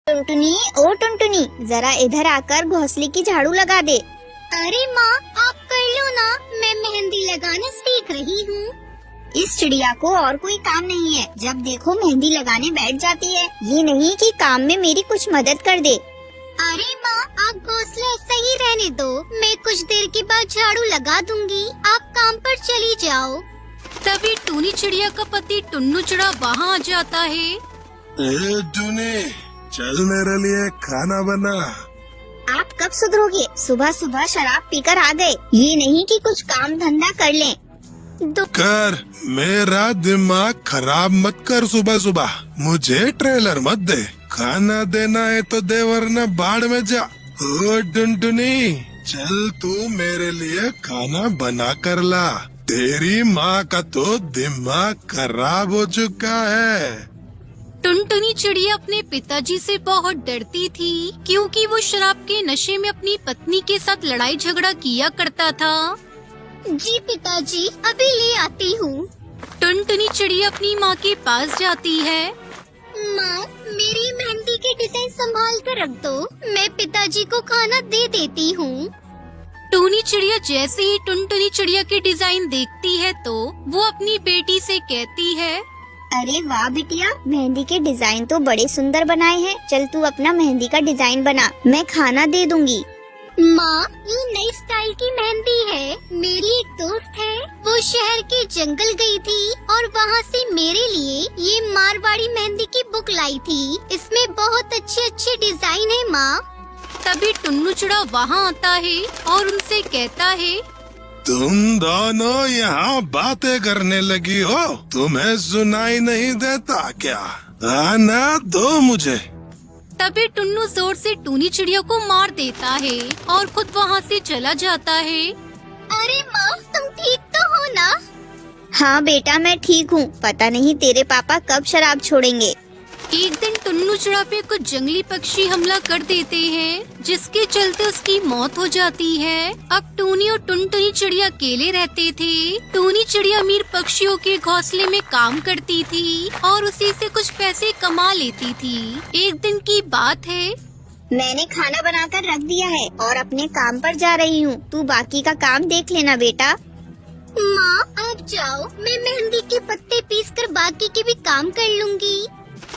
टुनटुनी, ओ टुनटुनी, जरा इधर आकर घोंसले की झाड़ू लगा दे। अरे माँ, आप कर लो ना, मैं मेहंदी लगाना सीख रही हूँ। इस चिड़िया को और कोई काम नहीं है, जब देखो मेहंदी लगाने बैठ जाती है। ये नहीं कि काम में मेरी कुछ मदद कर दे। अरे माँ, आप घोंसला सही रहने दो, मैं कुछ देर के बाद झाड़ू लगा दूंगी, आप काम पर चली जाओ। तभी टूनी चिड़िया का पति टुन्नू चिड़ा वहाँ आ जाता है। ए टूनी, चल मेरे लिए खाना बना। आप कब सुधरोगे? सुबह सुबह शराब पीकर आ गए। ये नहीं कि कुछ काम धंधा कर लें। कर, मेरा दिमाग खराब मत कर सुबह सुबह। मुझे ट्रेलर मत दे। खाना देना है तो दे, वरना बाढ़ में जा। ओ टुनटुनी, चल तू मेरे लिए खाना बना कर ला। तेरी माँ का तो दिमाग खराब हो चुका है। टुनटुनी चिड़िया अपने पिताजी से बहुत डरती थी, क्योंकि वो शराब के नशे में अपनी पत्नी के साथ लड़ाई झगड़ा किया करता था। जी पिताजी, अभी ले आती हूँ। टुनटुनी चिड़िया अपनी माँ के पास जाती है। माँ, मेरी मेहंदी के डिजाइन संभाल कर रख दो, मैं पिताजी को खाना दे देती हूँ। टूनी चिड़िया जैसे ही टुनटुनी चिड़िया के डिजाइन देखती है तो वो अपनी बेटी से कहती है, अरे वाह बिटिया, मेहंदी के डिजाइन तो बड़े सुंदर बनाए हैं। चल तू अपना मेहंदी का डिजाइन बना, मैं खाना दे दूंगी। माँ, ये नई स्टाइल की मेहंदी है। मेरी एक दोस्त है, वो शहर के जंगल गई थी और वहाँ से मेरे लिए ये मारवाड़ी मेहंदी की बुक लाई थी। इसमें बहुत अच्छे अच्छे डिजाइन है माँ। तभी टुन्नू चिड़ा वहाँ आता है और उनसे कहता है, तुम दोनों यहाँ बातें करने लगी हो, तुम्हें सुनाई नहीं देता क्या? आना दो मुझे। तभी टुन्नू जोर से टूनी चिड़िया को मार देता है और खुद वहाँ से चला जाता है। अरे माँ, तुम ठीक तो हो ना? हाँ बेटा, मैं ठीक हूँ। पता नहीं तेरे पापा कब शराब छोड़ेंगे। एक दिन टुन्नू चिड़ा पे कुछ जंगली पक्षी हमला कर देते हैं, जिसके चलते उसकी मौत हो जाती है। अब टूनी और टुनटुनी चिड़िया अकेले रहते थे। टूनी चिड़िया अमीर पक्षियों के घोंसले में काम करती थी और उसी से कुछ पैसे कमा लेती थी। एक दिन की बात है, मैंने खाना बनाकर रख दिया है और अपने काम पर जा रही हूँ। तू बाकी का काम देख लेना बेटा। माँ, आप जाओ, मैं मेहंदी के पत्ते पीसकर बाकी के भी काम कर लूँगी।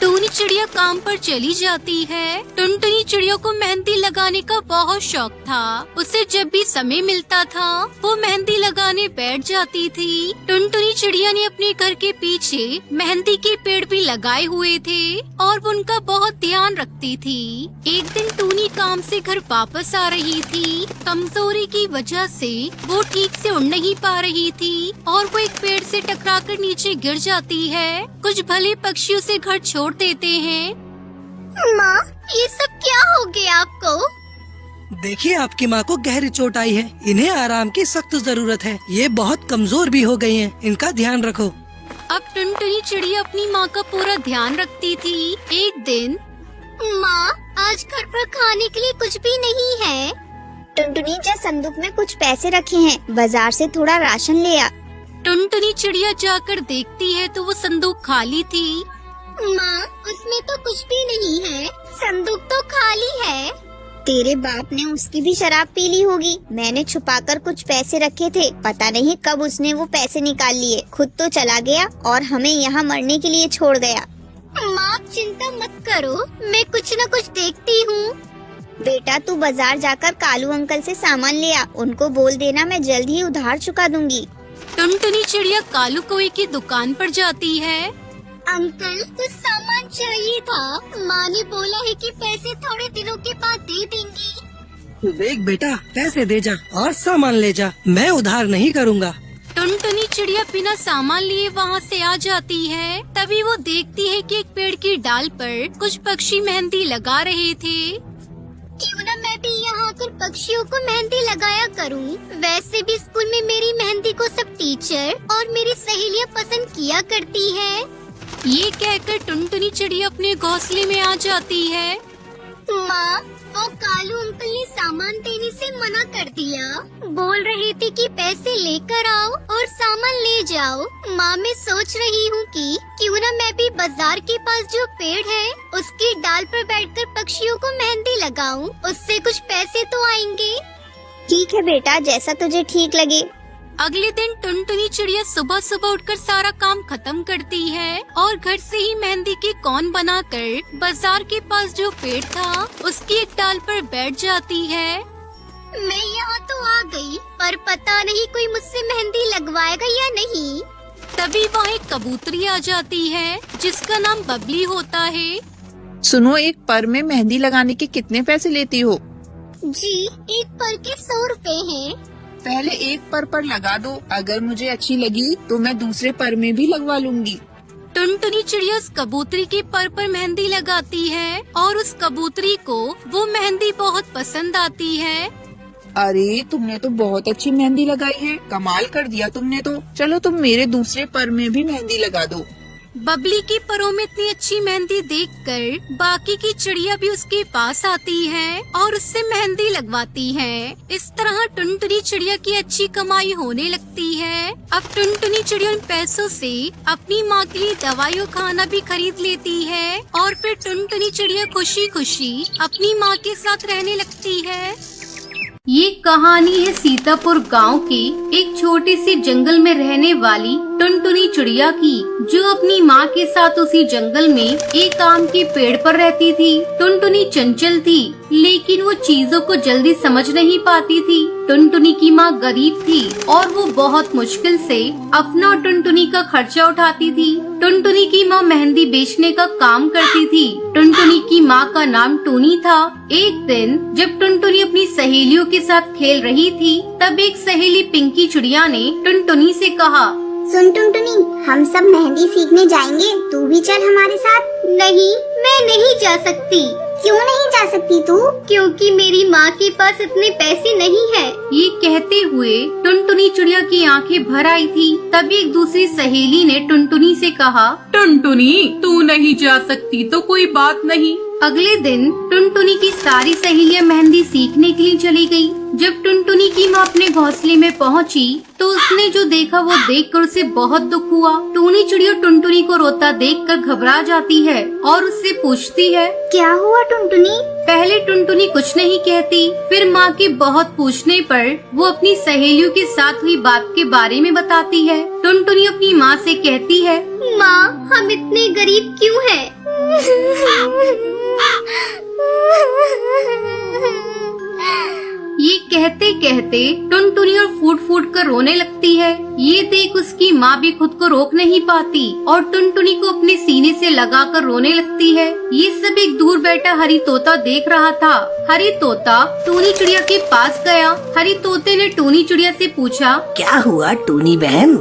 टूनी चिड़िया काम पर चली जाती है। टुनटुनी चिड़िया को मेहंदी लगाने का बहुत शौक था। उसे जब भी समय मिलता था वो मेहंदी लगाने बैठ जाती थी। टुनटुनी चिड़िया ने अपने घर के पीछे मेहंदी के पेड़ भी लगाए हुए थे और वो उनका बहुत ध्यान रखती थी। एक दिन टूनी काम से घर वापस आ रही थी। कमजोरी की वजह से वो ठीक से उड़ नहीं पा रही थी और वो एक पेड़ से टकराकर नीचे गिर जाती है। कुछ भले पक्षी उसे घर छोड़ देते हैं। माँ, ये सब क्या हो गया आपको? देखिए, आपकी माँ को गहरी चोट आई है। इन्हें आराम की सख्त जरूरत है। ये बहुत कमजोर भी हो गई हैं। इनका ध्यान रखो। अब टुनटुनी चिड़िया अपनी माँ का पूरा ध्यान रखती थी। एक दिन, माँ, आज घर पर खाने के लिए कुछ भी नहीं है। टुनटुनी, जा संदूक में कुछ पैसे रखे हैं, बाजार से थोड़ा राशन ले आ। टुनटुनी चिड़िया जाकर देखती है तो वो संदूक खाली थी। माँ, उसमें तो कुछ भी नहीं है, संदूक तो खाली है। तेरे बाप ने उसकी भी शराब पी ली होगी। मैंने छुपाकर कुछ पैसे रखे थे, पता नहीं कब उसने वो पैसे निकाल लिए। खुद तो चला गया और हमें यहाँ मरने के लिए छोड़ गया। माँ, चिंता मत करो, मैं कुछ न कुछ देखती हूँ। बेटा, तू बाजार जाकर कालू अंकल से सामान ले आ। उनको बोल देना मैं जल्द ही उधार चुका दूंगी। टुनटुनी चिड़िया कालू कौवे की दुकान पर जाती है। अंकल, कुछ सामान चाहिए था। माँ ने बोला है कि पैसे थोड़े दिनों के बाद दे देंगी। देख बेटा, पैसे दे जा और सामान ले जा। मैं उधार नहीं करूँगा। टुनटुनी चिड़िया बिना सामान लिए वहाँ से आ जाती है। तभी वो देखती है कि एक पेड़ की डाल पर कुछ पक्षी मेहंदी लगा रहे थे। क्यों न मैं भी यहाँ आकर पक्षियों को मेहंदी लगाया करूँ। वैसे भी स्कूल में मेरी मेहंदी को सब टीचर और मेरी सहेलियाँ पसंद किया करती है। ये कहकर टुनटुनी चिड़िया अपने घोंसले में आ जाती है। माँ, माँ, वो कालू अंकल ने सामान देने से मना कर दिया। बोल रहे थे कि पैसे लेकर आओ और सामान ले जाओ। माँ, मैं सोच रही हूँ कि क्यों ना मैं भी बाजार के पास जो पेड़ है उसकी डाल पर बैठकर पक्षियों को मेहंदी लगाऊं। उससे कुछ पैसे तो आएंगे। ठीक है बेटा, जैसा तुझे ठीक लगे। अगले दिन टुनटुनी चिड़िया सुबह सुबह उठकर सारा काम खत्म करती है और घर से ही मेहंदी के कोन बनाकर बाजार के पास जो पेड़ था उसकी एक डाल पर बैठ जाती है। मैं यहाँ तो आ गई, पर पता नहीं कोई मुझसे मेहंदी लगवाएगा या नहीं। तभी वहाँ एक कबूतरी आ जाती है जिसका नाम बबली होता है। सुनो, एक पर में मेहंदी लगाने के कितने पैसे लेती हो? जी, एक पर के 100 रुपए हैं। पहले एक पर लगा दो, अगर मुझे अच्छी लगी तो मैं दूसरे पर में भी लगवा लूंगी। टुनटुनी चिड़िया उस कबूतरी के पर मेहंदी लगाती है और उस कबूतरी को वो मेहंदी बहुत पसंद आती है। अरे, तुमने तो बहुत अच्छी मेहंदी लगाई है, कमाल कर दिया तुमने तो। चलो तुम मेरे दूसरे पर में भी मेहंदी लगा दो। बबली के परों में इतनी अच्छी मेहंदी देखकर बाकी की चिड़िया भी उसके पास आती है और उससे मेहंदी लगवाती है। इस तरह टुनटुनी चिड़िया की अच्छी कमाई होने लगती है। अब टुनटुनी चिड़िया उन पैसों से अपनी माँ के लिए दवाई और खाना भी खरीद लेती है और फिर टुनटुनी चिड़िया खुशी खुशी अपनी माँ के साथ रहने लगती है। ये कहानी है सीतापुर गांव के एक छोटे से जंगल में रहने वाली टुनटुनी चिड़िया की, जो अपनी माँ के साथ उसी जंगल में एक आम के पेड़ पर रहती थी। टुनटुनी चंचल थी, लेकिन वो चीजों को जल्दी समझ नहीं पाती थी। टुनटुनी की माँ गरीब थी और वो बहुत मुश्किल से अपना और टुनटुनी का खर्चा उठाती थी। टुनटुनी की माँ मेहंदी बेचने का काम करती थी। टुनटुनी की माँ का नाम टूनी था। एक दिन जब टुनटुनी अपनी सहेलियों के साथ खेल रही थी, तब एक सहेली पिंकी चिड़िया ने टुनटुनी से कहा, सुन टुनटुनी, हम सब मेहंदी सीखने जाएंगे, तू भी चल हमारे साथ। नहीं, मैं नहीं जा सकती। क्यों नहीं जा सकती तू? क्योंकि मेरी माँ के पास इतने पैसे नहीं है। ये कहते हुए टुनटुनी चिड़िया की आंखें भर आई थी। तभी एक दूसरी सहेली ने टुनटुनी से कहा, टुनटुनी, तू नहीं जा सकती तो कोई बात नहीं। अगले दिन टुनटुनी की सारी सहेलियां मेहंदी सीखने के लिए चली गई। जब टुनटुनी की माँ अपने घोंसले में पहुंची, तो उसने जो देखा वो देखकर उसे बहुत दुख हुआ। टूनी चिड़िया टुनटुनी को रोता देखकर घबरा जाती है और उससे पूछती है, क्या हुआ टुनटुनी? पहले टुनटुनी कुछ नहीं कहती, फिर माँ के बहुत पूछने पर वो अपनी सहेलियों के साथ हुई बात के बारे में बताती है। टुनटुनी अपनी माँ से कहती है, माँ, हम इतने गरीब क्यों हैं? ये कहते कहते टुनटुनी और फूट फूट कर रोने लगती है। ये देख उसकी माँ भी खुद को रोक नहीं पाती और टुनटुनी को अपने सीने से लगाकर रोने लगती है। ये सब एक दूर बैठा हरी तोता देख रहा था। हरी तोता टूनी चिड़िया के पास गया। हरी तोते ने टूनी चिड़िया से पूछा, क्या हुआ टूनी बहन?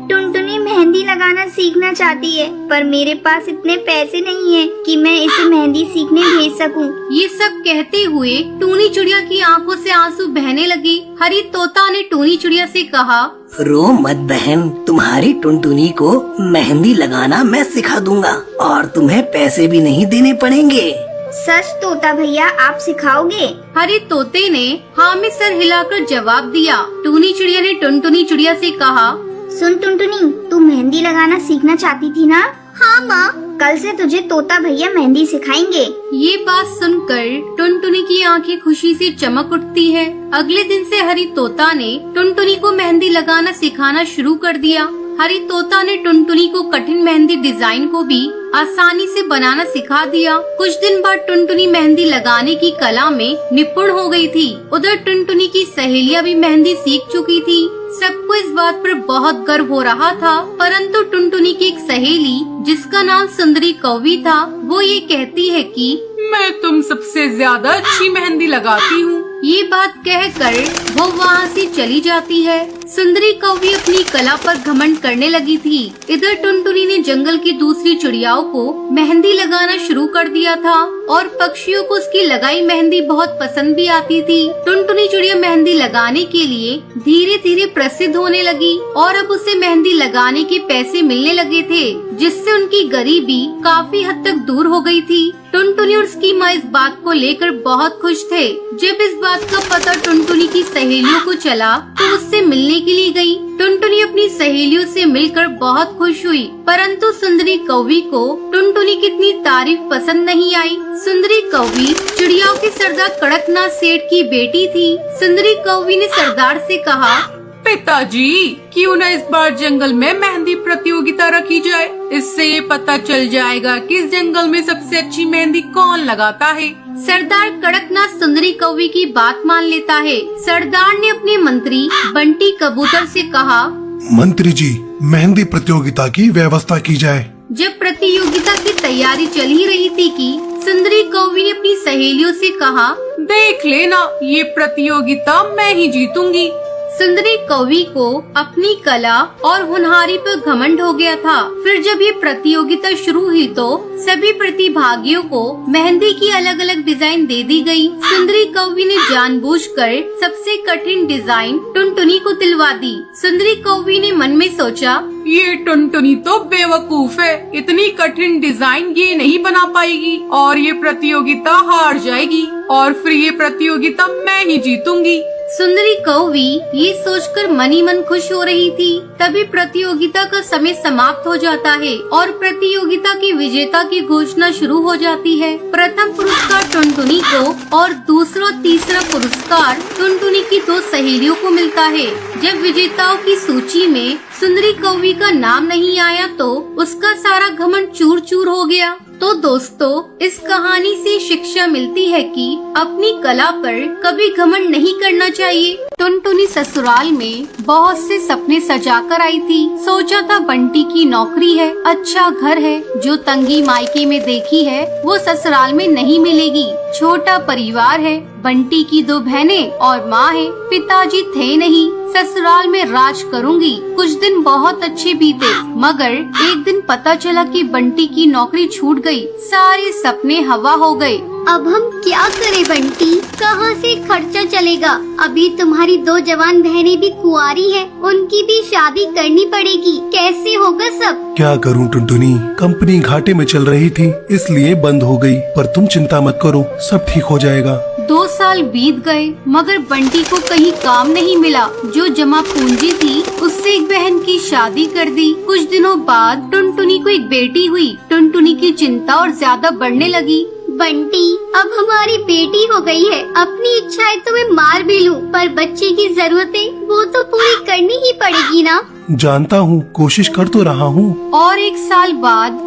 टुनटुनी मेहंदी लगाना सीखना चाहती है, पर मेरे पास इतने पैसे नहीं है कि मैं इसे मेहंदी सीखने भेज सकूं। ये सब कहते हुए टूनी चिड़िया की आंखों से आंसू बहने लगे। हरी तोता ने टूनी चिड़िया से कहा, रो मत बहन, तुम्हारी टुनटुनी को मेहंदी लगाना मैं सिखा दूंगा और तुम्हें पैसे भी नहीं देने पड़ेंगे। सच तोता भैया, आप सिखाओगे? हरी तोते ने हाँ में सर हिलाकर जवाब दिया। टूनी चिड़िया ने टुनटुनी चिड़िया से कहा, सुन टुनटुनी, तू मेहंदी लगाना सीखना चाहती थी ना? हाँ माँ, कल से तुझे तोता भैया मेहंदी सिखाएंगे। ये बात सुनकर टुनटुनी की आंखें खुशी से चमक उठती है। अगले दिन से हरी तोता ने टुनटुनी को मेहंदी लगाना सिखाना शुरू कर दिया। हरी तोता ने टुनटुनी को कठिन मेहंदी डिजाइन को भी आसानी से बनाना सिखा दिया। कुछ दिन बाद टुनटुनी मेहंदी लगाने की कला में निपुण हो गई थी। उधर टुनटुनी की सहेलियां भी मेहंदी सीख चुकी थी। सबको इस बात पर बहुत गर्व हो रहा था, परंतु टुनटुनी की एक सहेली जिसका नाम सुंदरी कौवी था, वो ये कहती है कि मैं तुम सबसे ज्यादा अच्छी मेहंदी लगाती हूँ। ये बात कहकर वो वहाँ से चली जाती है। सुंदरी कौवी अपनी कला पर घमंड करने लगी थी। इधर टुनटुनी ने जंगल की दूसरी चिड़ियाओं को मेहंदी लगाना शुरू कर दिया था और पक्षियों को उसकी लगाई मेहंदी बहुत पसंद भी आती थी। टुनटुनी चिड़िया मेहंदी लगाने के लिए धीरे धीरे प्रसिद्ध होने लगी और अब उसे मेहंदी लगाने के पैसे मिलने लगे थे, जिससे उनकी गरीबी काफी हद तक दूर हो गई थी। टुनटुनी और उसकी माँ इस बात को लेकर बहुत खुश थे। जब इस बात का पता टुनटुनी की सहेलियों को चला तो उससे मिलने के लिए गई। टुनटुनी अपनी सहेलियों से मिलकर बहुत खुश हुई, परंतु सुंदरी कौवी को टुनटुनी की इतनी तारीफ पसंद नहीं आई। सुंदरी कौवी चिड़ियाओं के सरदार कड़कनाथ सेठ की बेटी थी। सुंदरी कौवी ने सरदार से कहा, पिताजी क्यों न इस बार जंगल में मेहंदी प्रतियोगिता रखी जाए। इससे ये पता चल जाएगा कि इस जंगल में सबसे अच्छी मेहंदी कौन लगाता है। सरदार कड़कनाथ सुंदरी कौवी की बात मान लेता है। सरदार ने अपने मंत्री बंटी कबूतर से कहा, मंत्री जी, मेहंदी प्रतियोगिता की व्यवस्था की जाए। जब प्रतियोगिता की तैयारी चल ही रही थी कि सुंदरी कौवी ने अपनी सहेलियों से कहा, देख लेना, ये प्रतियोगिता मैं ही जीतूंगी। सुंदरी कौवी को अपनी कला और होनहारी पर घमंड हो गया था। फिर जब ये प्रतियोगिता शुरू हुई तो सभी प्रतिभागियों को मेहंदी की अलग अलग डिजाइन दे दी गई। सुंदरी कौवी ने जानबूझकर सबसे कठिन डिजाइन टुनटुनी को दिलवा दी। सुंदरी कौवी ने मन में सोचा, ये टुनटुनी तो बेवकूफ है, इतनी कठिन डिजाइन ये नहीं बना पाएगी और ये प्रतियोगिता हार जाएगी और फिर ये प्रतियोगिता मैं ही जीतूंगी। सुंदरी कौवी ये सोचकर मन ही मन खुश हो रही थी। तभी प्रतियोगिता का समय समाप्त हो जाता है और प्रतियोगिता की विजेता की घोषणा शुरू हो जाती है। प्रथम पुरस्कार टुनटुनी को और दूसरा तीसरा पुरस्कार टुनटुनी की दो सहेलियों को मिलता है। जब विजेताओं की सूची में सुंदरी कौवी का नाम नहीं आया तो उसका सारा घमंड चूर चूर हो गया। तो दोस्तों, इस कहानी से शिक्षा मिलती है कि अपनी कला पर कभी घमंड नहीं करना चाहिए। टुनटुनी ससुराल में बहुत से सपने सजाकर आई थी। सोचा था बंटी की नौकरी है, अच्छा घर है, जो तंगी मायके में देखी है वो ससुराल में नहीं मिलेगी। छोटा परिवार है, बंटी की दो बहनें और माँ है, पिताजी थे नहीं, ससुराल में राज करूंगी। कुछ दिन बहुत अच्छे बीते, मगर एक दिन पता चला कि बंटी की नौकरी छूट गई। सारे सपने हवा हो गए। अब हम क्या करें बंटी, कहाँ से खर्चा चलेगा? अभी तुम्हारी दो जवान बहनें भी कुंवारी हैं, उनकी भी शादी करनी पड़ेगी, कैसे होगा सब? क्या करूं टुनटुनी, कंपनी घाटे में चल रही थी इसलिए बंद हो गई, पर तुम चिंता मत करो, सब ठीक हो जाएगा। 2 साल बीत गए मगर बंटी को कहीं काम नहीं मिला। जो जमा पूंजी थी उससे एक बहन की शादी कर दी। कुछ दिनों बाद टुनटुनी को एक बेटी हुई। टुनटुनी की चिंता और ज्यादा बढ़ने लगी। बंटी, अब हमारी बेटी हो गई है, अपनी इच्छाएं तो मैं मार भी लूं, पर बच्चे की जरूरतें वो तो पूरी करनी ही पड़ेगी ना। जानता हूँ, कोशिश कर तो रहा हूँ। और 1 साल बाद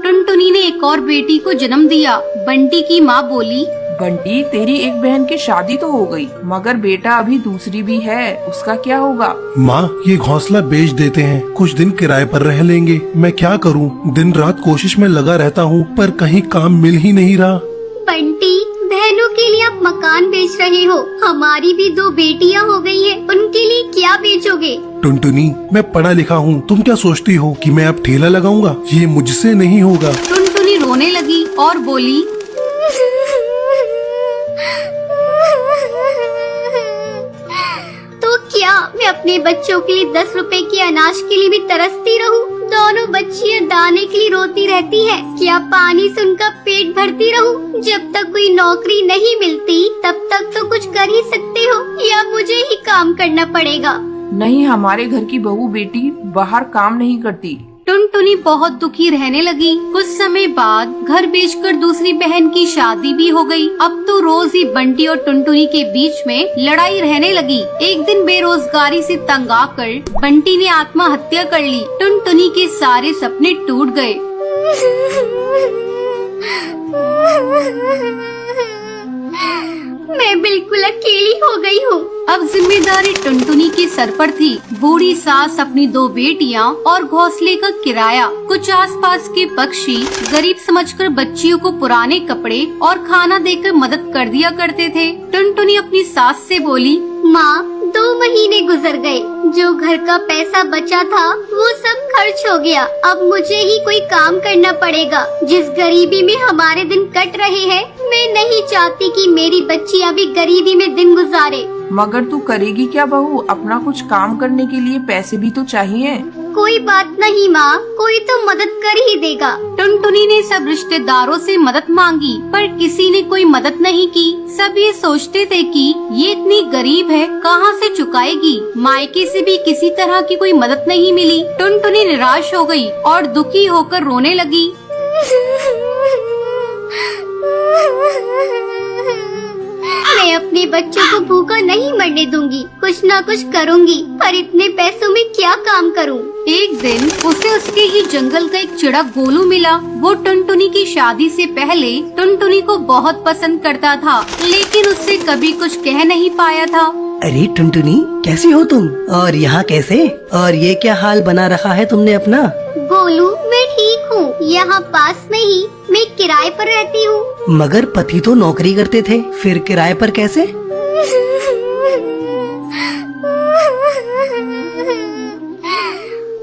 टुनटुनी ने एक और बेटी को जन्म दिया। बंटी की माँ बोली, बंटी, तेरी एक बहन की शादी तो हो गई, मगर बेटा अभी दूसरी भी है, उसका क्या होगा? माँ, ये घोंसला बेच देते हैं, कुछ दिन किराए पर रह लेंगे। मैं क्या करूँ, दिन रात कोशिश में लगा रहता हूँ, पर कहीं काम मिल ही नहीं रहा। बंटी, बहनों के लिए आप मकान बेच रहे हो, हमारी भी 2 बेटियां हो गई है, उनके लिए क्या बेचोगे? टुनटुनी, मैं पढ़ा लिखा हूँ, तुम क्या सोचती हो कि मैं अब ठेला लगाऊंगा? ये मुझसे नहीं होगा। टुनटुनी रोने लगी और बोली, तो क्या मैं अपने बच्चों के लिए 10 रुपए के अनाज के लिए भी तरसती रहूं? दोनों बच्चियां दाने के लिए रोती रहती हैं। क्या पानी से उनका पेट भरती रहूं? जब तक कोई नौकरी नहीं मिलती तब तक तो कुछ कर ही सकते हो, या मुझे ही काम करना पड़ेगा? नहीं, हमारे घर की बहू बेटी बाहर काम नहीं करती। टुनटुनी बहुत दुखी रहने लगी। कुछ समय बाद घर बेचकर दूसरी बहन की शादी भी हो गई। अब तो रोज ही बंटी और टुनटुनी के बीच में लड़ाई रहने लगी। एक दिन बेरोजगारी से तंग आकर बंटी ने आत्महत्या कर ली। टुनटुनी के सारे सपने टूट गए। मैं बिल्कुल अकेली हो गई हूँ। अब जिम्मेदारी टुनटुनी के सर पर थी। बूढ़ी सास, अपनी 2 बेटियां और घोंसले का किराया। कुछ आसपास के पक्षी गरीब समझकर बच्चियों को पुराने कपड़े और खाना देकर मदद कर दिया करते थे। टुनटुनी अपनी सास से बोली, माँ, 2 महीने गुजर गए। जो घर का पैसा बचा था वो सब खर्च हो गया। अब मुझे ही कोई काम करना पड़ेगा। जिस गरीबी में हमारे दिन कट रहे हैं, मैं नहीं चाहती कि मेरी बच्ची अभी गरीबी में दिन गुजारे। मगर तू करेगी क्या बहू? अपना कुछ काम करने के लिए पैसे भी तो चाहिए। कोई बात नहीं माँ, कोई तो मदद कर ही देगा। टुनटुनी ने सब रिश्तेदारों से मदद मांगी, पर किसी ने कोई मदद नहीं की। सब ये सोचते थे कि ये इतनी गरीब है, कहाँ से चुकाएगी। मायके से भी किसी तरह की कोई मदद नहीं मिली। टुनटुनी निराश हो गई और दुखी होकर रोने लगी। मैं अपने बच्चों को भूखा नहीं मरने दूंगी। कुछ ना कुछ करूंगी, पर इतने पैसों में क्या काम करूं? एक दिन उसे उसके ही जंगल का एक चिड़ा गोलू मिला। वो टुनटुनी की शादी से पहले टुनटुनी को बहुत पसंद करता था, लेकिन उससे कभी कुछ कह नहीं पाया था। अरे टुनटुनी, कैसी हो तुम? और यहाँ कैसे? और ये क्या हाल बना रखा है तुमने अपना? गोलू, मैं ठीक हूँ। यहाँ पास में ही मैं किराए पर रहती हूँ। मगर पति तो नौकरी करते थे, फिर किराए पर कैसे?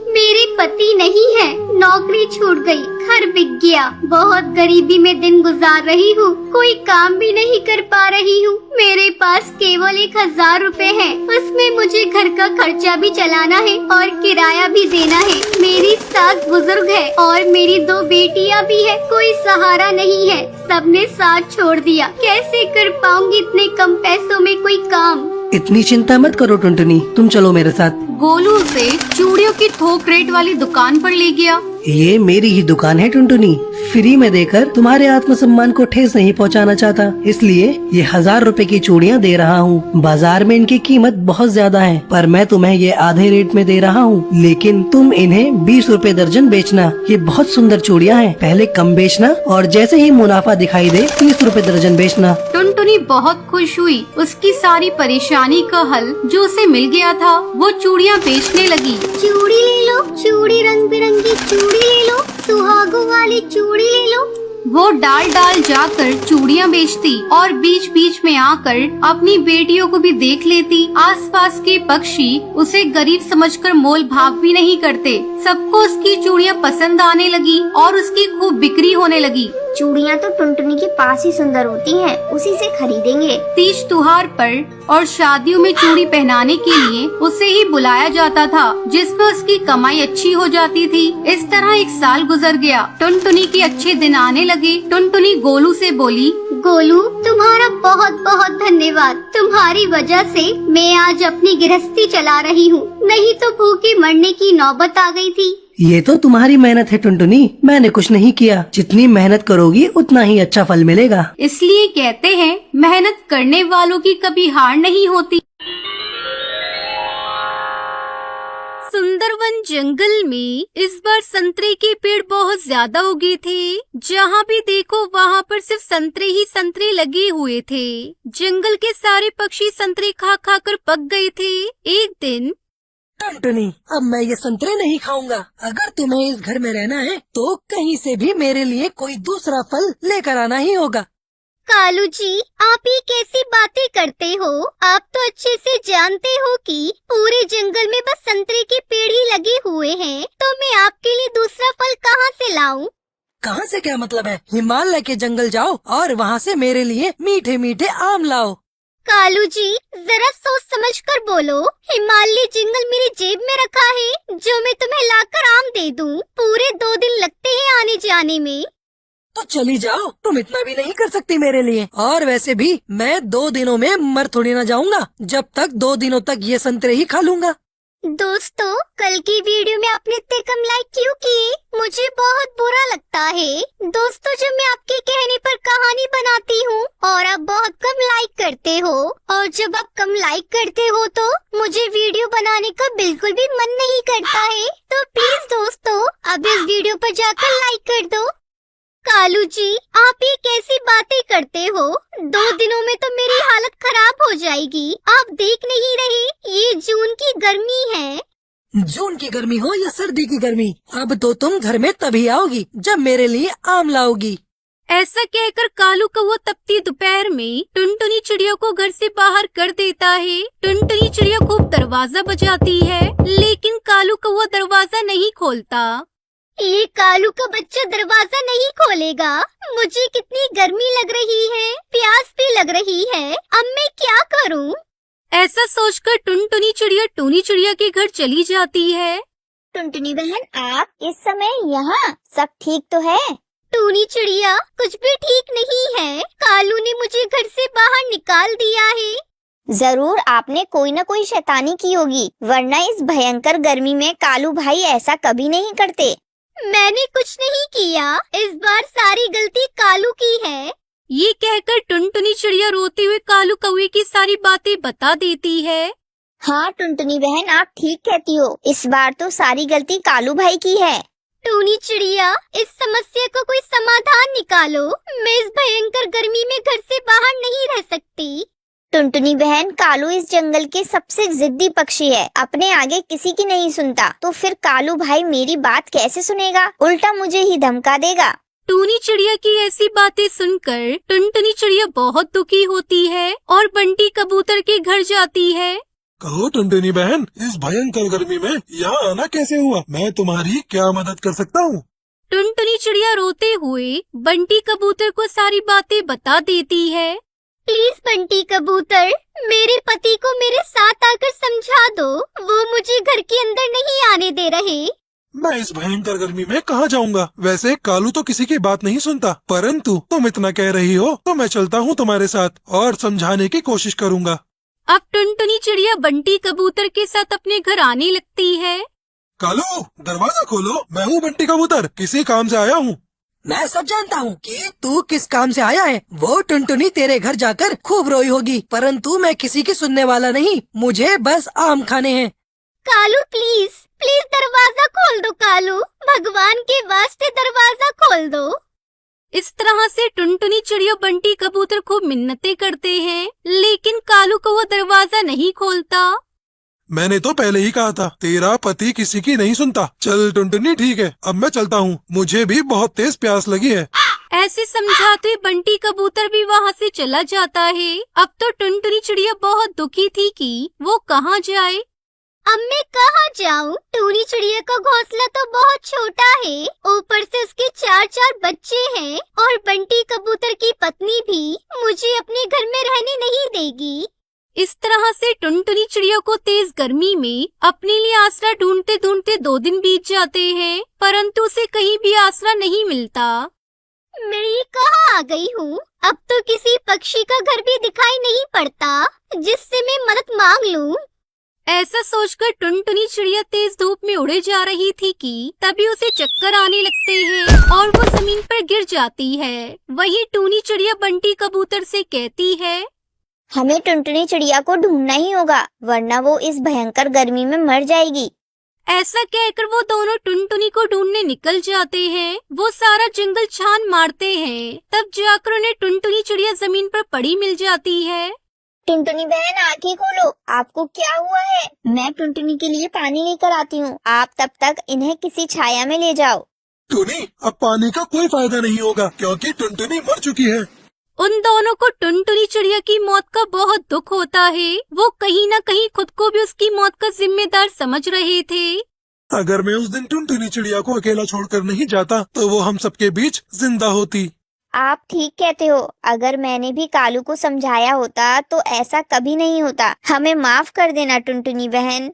मेरे पति नहीं है, नौकरी छूट गई, घर बिक गया। बहुत गरीबी में दिन गुजार रही हूँ, कोई काम भी नहीं कर पा रही हूँ। मेरे पास केवल 1000 रुपए है, उसमें मुझे घर का खर्चा भी चलाना है और किराया भी देना है। मेरी सास बुजुर्ग है और मेरी 2 बेटियाँ भी है। कोई सहारा नहीं है, सबने साथ छोड़ दिया। कैसे कर पाऊंगी इतने कम पैसों में कोई काम? इतनी चिंता मत करो टुनटुनी, तुम चलो मेरे साथ। गोलू उसे चूड़ियों की थोक रेट वाली दुकान पर ले गया। ये मेरी ही दुकान है टुनटुनी। फ्री में देकर तुम्हारे आत्मसम्मान को ठेस नहीं पहुंचाना चाहता, इसलिए ये 1000 रुपए की चूड़ियाँ दे रहा हूँ। बाजार में इनकी कीमत बहुत ज्यादा है, पर मैं तुम्हें ये आधे रेट में दे रहा हूँ। लेकिन तुम इन्हें 20 रुपए दर्जन बेचना। ये बहुत सुंदर चूड़ियाँ हैं। पहले कम बेचना और जैसे ही मुनाफा दिखाई दे 30 रुपए दर्जन बेचना। टुनटुनी बहुत खुश हुई। उसकी सारी परेशानी का हल जो उसे मिल गया था, वो चूड़ियाँ बेचने लगी। चूड़ी ले लो, चूड़ी रंग बिरंगी चूड़ी ले लो, सुहागों वाली चूड़ी ले लो। वो डाल डाल जाकर चूड़ियाँ बेचती और बीच बीच में आकर अपनी बेटियों को भी देख लेती। आसपास के पक्षी उसे गरीब समझकर मोल भाव भी नहीं करते। सबको उसकी चूड़ियाँ पसंद आने लगी और उसकी खूब बिक्री होने लगी। चूड़ियाँ तो टुनटुनी के पास ही सुंदर होती हैं, उसी से खरीदेंगे। तीज त्योहार पर और शादियों में चूड़ी पहनाने के लिए उसे ही बुलाया जाता था, जिसमें उसकी कमाई अच्छी हो जाती थी। इस तरह 1 साल गुजर गया। टुनटुनी के अच्छे दिन आने लगे। टुनटुनी गोलू से बोली, गोलू, तुम्हारा बहुत बहुत धन्यवाद। तुम्हारी वजह से मैं आज अपनी गृहस्थी चला रही हूँ, नहीं तो भूखे मरने की नौबत आ गई थी। ये तो तुम्हारी मेहनत है टुनटुनी, मैंने कुछ नहीं किया। जितनी मेहनत करोगी उतना ही अच्छा फल मिलेगा। इसलिए कहते हैं मेहनत करने वालों की कभी हार नहीं होती। सुंदरवन जंगल में इस बार संतरे के पेड़ बहुत ज्यादा उगे थे। जहाँ भी देखो वहाँ पर सिर्फ संतरे ही संतरे लगे हुए थे। जंगल के सारे पक्षी संतरे खा खा कर पक गए थे। एक दिन, टुनटुनी, अब मैं ये संतरे नहीं खाऊंगा। अगर तुम्हें इस घर में रहना है तो कहीं से भी मेरे लिए कोई दूसरा फल लेकर आना ही होगा। कालू जी, आप ये कैसी बातें करते हो? आप तो अच्छे से जानते हो कि पूरे जंगल में बस संतरे के पेड़ ही लगे हुए हैं, तो मैं आपके लिए दूसरा फल कहाँ से लाऊं? कहाँ से क्या मतलब है? हिमालय के जंगल जाओ और वहाँ से मेरे लिए मीठे मीठे आम लाओ। कालू जी, जरा सोच समझ कर बोलो। हिमालय जंगल मेरी जेब में रखा है, जो मैं तुम्हें लाकर आम दे दूं। पूरे 2 दिन लगते हैं आने जाने में। तो चली जाओ, तुम इतना भी नहीं कर सकती मेरे लिए। और वैसे भी मैं 2 दिनों में मर थोड़ी ना जाऊंगा, जब तक 2 दिनों तक ये संतरे ही खा लूंगा। दोस्तों, कल की वीडियो में आपने इतने कम लाइक क्यों किए? मुझे बहुत बुरा लगता है। दोस्तों, जब मैं आपके कहने पर कहानी बनाती हूँ और आप बहुत कम लाइक करते हो, और जब आप कम लाइक करते हो तो मुझे वीडियो बनाने का बिल्कुल भी मन नहीं करता है। तो प्लीज दोस्तों, अब इस वीडियो पर जाकर लाइक कर दो। कालू जी, आप ये कैसी बातें करते हो? 2 दिनों में तो मेरी हालत खराब हो जाएगी। आप देख नहीं रहे, ये जून की गर्मी है। जून की गर्मी हो या सर्दी की गर्मी, अब तो तुम घर में तभी आओगी जब मेरे लिए आम लाओगी। ऐसा कहकर कालू कौवा तपती दोपहर में टुनटुनी चिड़िया को घर से बाहर कर देता है। टुनटुनी चिड़िया खूब दरवाजा बजाती है, लेकिन कालू कौवा दरवाजा नहीं खोलता। ये कालू का बच्चा दरवाजा नहीं खोलेगा। मुझे कितनी गर्मी लग रही है, प्यास भी लग रही है। अब मैं क्या करूं? ऐसा सोचकर टुनटुनी चिड़िया टूनी चिड़िया के घर चली जाती है। टुनटुनी बहन, आप इस समय यहाँ? सब ठीक तो है? टूनी चिड़िया, कुछ भी ठीक नहीं है। कालू ने मुझे घर से बाहर निकाल दिया है। जरूर आपने कोई न कोई शैतानी की होगी, वरना इस भयंकर गर्मी में कालू भाई ऐसा कभी नहीं करते। मैंने कुछ नहीं किया। इस बार सारी गलती कालू की है। ये कहकर टुनटुनी चिड़िया रोते हुए कालू कौवे की सारी बातें बता देती है। हाँ टुनटुनी बहन, आप ठीक कहती हो। इस बार तो सारी गलती कालू भाई की है। टूनी चिड़िया, इस समस्या को कोई समाधान निकालो। मैं इस भयंकर गर्मी में घर से बाहर नहीं रह सकती। टुनटुनी बहन, कालू इस जंगल के सबसे जिद्दी पक्षी है। अपने आगे किसी की नहीं सुनता, तो फिर कालू भाई मेरी बात कैसे सुनेगा? उल्टा मुझे ही धमका देगा। टूनी चिड़िया की ऐसी बातें सुनकर टुनटुनी चिड़िया बहुत दुखी होती है और बंटी कबूतर के घर जाती है। कहो टुनटुनी बहन, इस भयंकर गर्मी में यहाँ आना कैसे हुआ? मैं तुम्हारी क्या मदद कर सकता हूँ? टुनटुनी चिड़िया रोते हुए बंटी कबूतर को सारी बातें बता देती है। प्लीज बंटी कबूतर, मेरे पति को मेरे साथ आकर समझा दो। वो मुझे घर के अंदर नहीं आने दे रहे। मैं इस भयंकर गर्मी में कहाँ जाऊँगा? वैसे कालू तो किसी की बात नहीं सुनता, परंतु तुम इतना कह रही हो तो मैं चलता हूँ तुम्हारे साथ और समझाने की कोशिश करूँगा। अब टुनटुनी चिड़िया बंटी कबूतर के साथ अपने घर आने लगती है। कालू, दरवाजा खोलो, मैं हूँ बंटी कबूतर, किसी काम से आया हूँ। मैं सब जानता हूँ कि तू किस काम से आया है। वो टुनटुनी तेरे घर जाकर खूब रोई होगी, परंतु मैं किसी की सुनने वाला नहीं। मुझे बस आम खाने हैं। कालू प्लीज प्लीज दरवाजा खोल दो। कालू, भगवान के वास्ते दरवाजा खोल दो। इस तरह से टुनटुनी चिड़िया बंटी कबूतर खूब मिन्नतें करते हैं, लेकिन कालू को वो दरवाजा नहीं खोलता। मैंने तो पहले ही कहा था, तेरा पति किसी की नहीं सुनता। चल टुनटुनी, ठीक है, अब मैं चलता हूँ, मुझे भी बहुत तेज प्यास लगी है। ऐसे समझाते बंटी कबूतर भी वहाँ से चला जाता है। अब तो टुनटुनी चिड़िया बहुत दुखी थी कि वो कहाँ जाए। अब मैं कहाँ जाऊँ? टूनी चिड़िया का घोंसला तो बहुत छोटा है, ऊपर से उसके 4 बच्चे हैं और बंटी कबूतर की पत्नी भी मुझे अपने घर में रहने नहीं देगी। इस तरह से टुनटुनी चिड़िया को तेज गर्मी में अपने लिए आसरा ढूंढते ढूंढते 2 दिन बीत जाते हैं, परंतु उसे कहीं भी आसरा नहीं मिलता। मैं ये कहाँ आ गई हूँ? अब तो किसी पक्षी का घर भी दिखाई नहीं पड़ता जिससे मैं मदद मांग लूँ। ऐसा सोचकर टुनटुनी चिड़िया तेज धूप में उड़े जा रही थी कि तभी उसे चक्कर आने लगते हैं और वो जमीन पर गिर जाती है। वहीं टूनी चिड़िया बंटी कबूतर से कहती है, हमें टुनटुनी चिड़िया को ढूंढना ही होगा, वरना वो इस भयंकर गर्मी में मर जाएगी। ऐसा कहकर वो दोनों टुनटुनी को ढूंढने निकल जाते हैं। वो सारा जंगल छान मारते हैं, तब जाकर उन्हें टुनटुनी चिड़िया जमीन पर पड़ी मिल जाती है। टुनटुनी बहन, आंखें खोलो, आपको क्या हुआ है? मैं टुनटुनी के लिए पानी लेकर आती हूँ, आप तब तक इन्हें किसी छाया में ले जाओ। टुनी, अब पानी का कोई फायदा नहीं होगा क्योंकि टुनटुनी मर चुकी है। उन दोनों को टुनटुनी चिड़िया की मौत का बहुत दुख होता है। वो कहीं न कहीं खुद को भी उसकी मौत का जिम्मेदार समझ रहे थे। अगर मैं उस दिन टुनटुनी चिड़िया को अकेला छोड़कर नहीं जाता तो वो हम सबके बीच जिंदा होती। आप ठीक कहते हो, अगर मैंने भी कालू को समझाया होता तो ऐसा कभी नहीं होता। हमें माफ कर देना टुनटुनी बहन।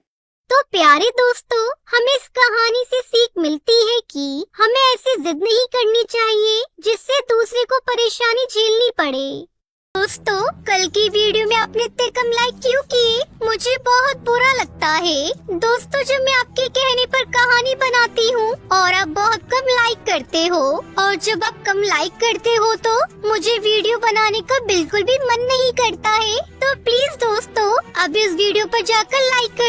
तो प्यारे दोस्तों, हमें इस कहानी से सीख मिलती है कि हमें ऐसी जिद नहीं करनी चाहिए जिससे दूसरे को परेशानी झेलनी पड़े। दोस्तों, कल की वीडियो में आपने इतने कम लाइक क्यों किए? मुझे बहुत बुरा लगता है। दोस्तों, जब मैं आपके कहने पर कहानी बनाती हूँ और आप बहुत कम लाइक करते हो, और जब आप कम लाइक करते हो तो मुझे वीडियो बनाने का बिल्कुल भी मन नहीं करता है। तो प्लीज दोस्तों, अब इस वीडियो पर जाकर लाइक कर